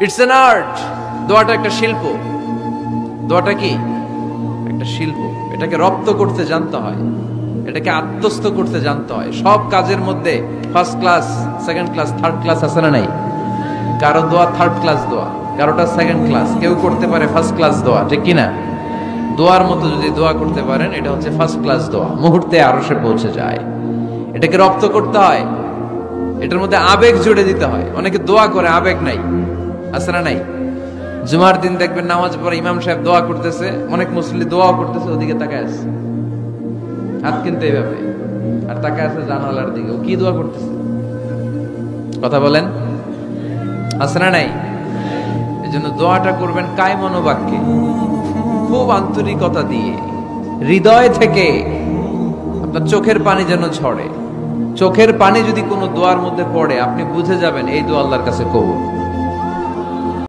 It's an art. দোয়াটা একটা শিল্প। দোয়াটা কি একটা শিল্প। এটাকে রপ্ত করতে জানতে হয়, এটাকে আত্মস্থ করতে জানতে হয়। সব কাজের মধ্যে first class, second class, third class আছে না নাই? কারো দোয়া থার্ড ক্লাস দোয়া, কারোটা সেকেন্ড ক্লাস, কেউ করতে পারে ফার্স্ট ক্লাস দোয়া, ঠিক কিনা? দোয়ার মতো যদি দোয়া করতে পারেন, এটা হচ্ছে ফার্স্ট ক্লাস দোয়া, মুহূর্তে আরশে পৌঁছে যায়। এটাকে রপ্ত করতে হয়, এটার মধ্যে আবেগ জুড়ে দিতে হয়। অনেকে দোয়া করে আবেগ নাই, আছে না নাই? জুমার দিন দেখবেন নামাজ পড়ে ইমাম সাহেব দোয়া করতেছে, অনেক মুসল্লি দোয়াও করতেছে, ওদিকে তাকায় আছে, হাত কিন্তু এইভাবে, আর তাকায় আছে জানালার দিকে। ও কি দোয়া করতেছে? কথা বলেন, আছে না নাই? এই জন্য দোয়াটা করবেন কায় মনোবাক্যে, খুব আন্তরিকতা দিয়ে, হৃদয় থেকে। আপনার চোখের পানি যেন ঝরে। চোখের পানি যদি কোনো দোয়ার মধ্যে পড়ে, আপনি বুঝে যাবেন এই দোয়া আল্লাহর কাছে কবুল।